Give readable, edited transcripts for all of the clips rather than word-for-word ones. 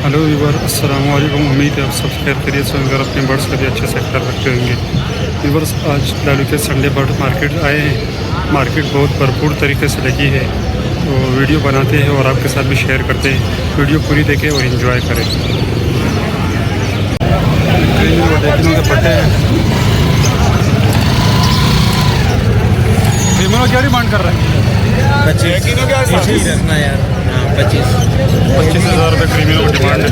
Hello viewer, अस्सलाम वालेकुम। उम्मीद है आप सब खैर खैरियत से होंगे और अपने बर्ड्स का भी अच्छे से ख्याल रखते होंगे। व्यूवर्स, आज लालू के संडे बर्ड मार्केट आए हैं। मार्केट बहुत भरपूर तरीके से लगी है, तो वीडियो बनाते हैं और आपके साथ भी शेयर करते हैं। वीडियो पूरी देखें और इन्जॉय करें। देखने के पट्टे हैं। क्या डिमांड कर रहे हैं? 25,000 रुपये क्रीमियों की डिमांड है।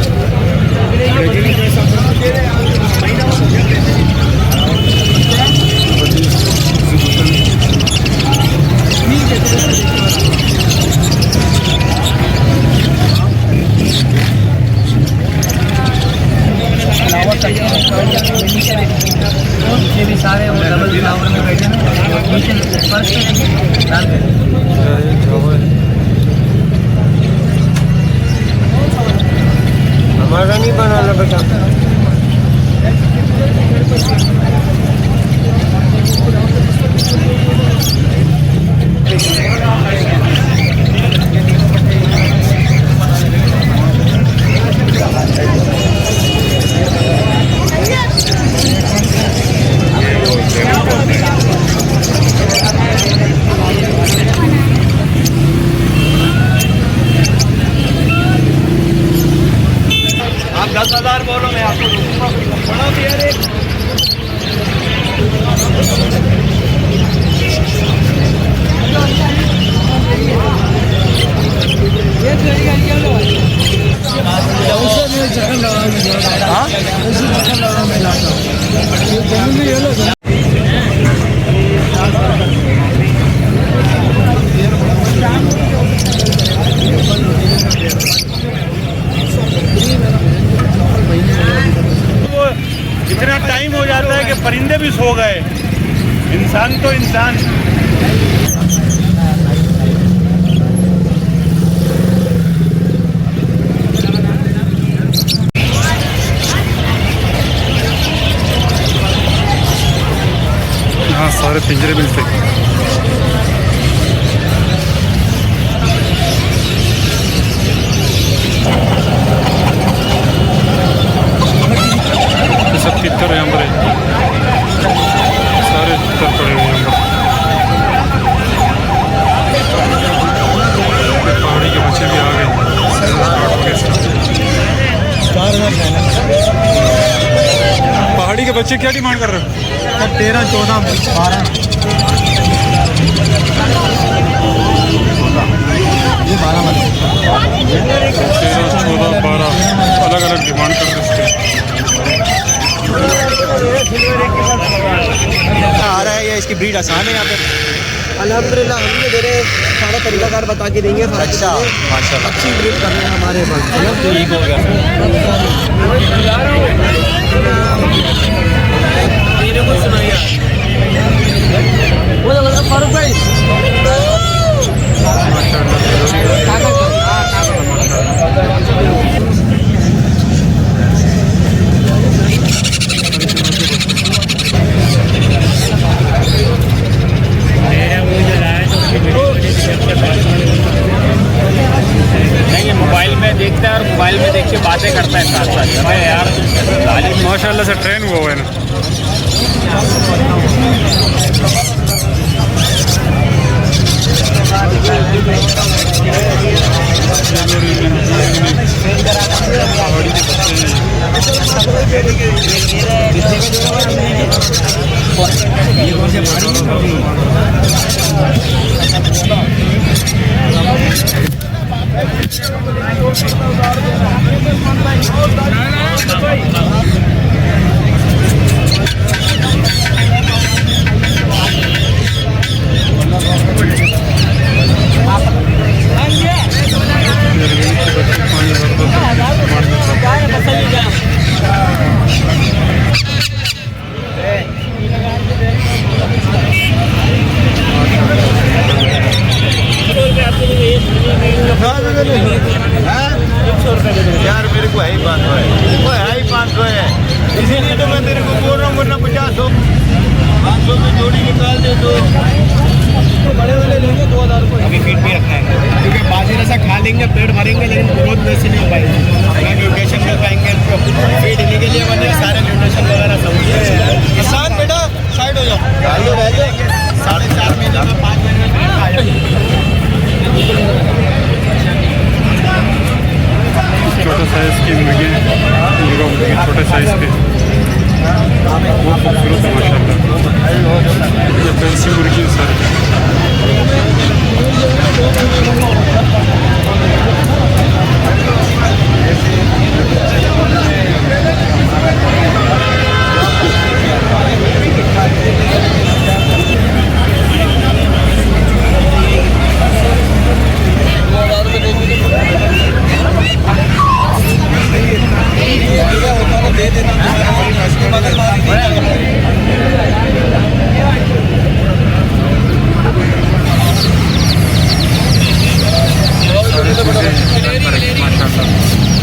ये भी सारे वो डबल फ्लावर में बैठे हैं, नीचे फर्श पे डाल के हमारा नहीं बनाना बेटा। आप 10,000 बोलो, मैं आपको बड़ा भी है। इतना टाइम हो जाता है कि परिंदे भी सो गए, इंसान तो इंसान। यहाँ सारे पिंजरे मिलते हैं। सब तितर है यहाँ पर, सारे तितर पड़े हुए हैं यहाँ पर। पहाड़ी के बच्चे भी आ गए। पहाड़ी के बच्चे क्या डिमांड कर रहे हो? 13, 14, 12, ये 12 वाले 13, 14, 12 अलग अलग डिमांड कर रहे हैं। आ रहा है या इसकी ब्रीड आसान है यहाँ पे? अल्हम्दुलिल्लाह हम ये दे रहे हैं, सारा तरीकाकार बता के देंगे। अच्छा, माशाल्लाह, अच्छी ब्रीड कर रहे हैं हमारे पास। ठीक हो गया। कुछ सुनाइए फारूक भाई। मोबाइल में देखता है और मोबाइल में देख के बातें करता है साथ साथ। अरे यार माशाल्लाह से ट्रेन हुआ है ना। यार मेरे को है ही 500 है, वो है ही 500 है, इसीलिए तो मैं तेरे को बोल रहा हूँ, वरना 50 500 में जोड़ी निकाल दे तो बड़े वाले लेंगे 2000 को। अभी फीट भी रखा है क्योंकि बाजी ऐसा खा लेंगे, पेट भरेंगे, लेकिन ग्रोथ वैसे नहीं हो पाएगी। फीड इन्हीं के लिए बने, सारे न्यूट्रिशन वगैरह सब किसान बेटा साइड हो जाओ। 4.5 महीने में 5 महीने में आ जाएगी। छोटा साइज़ की मुर्गी, मुर्गा मुर्गी छोटे साइज़ के बहुत खूबसूरत है माशाल्लाह। ये फैंसी मुर्गी है सर। माशाल्लाह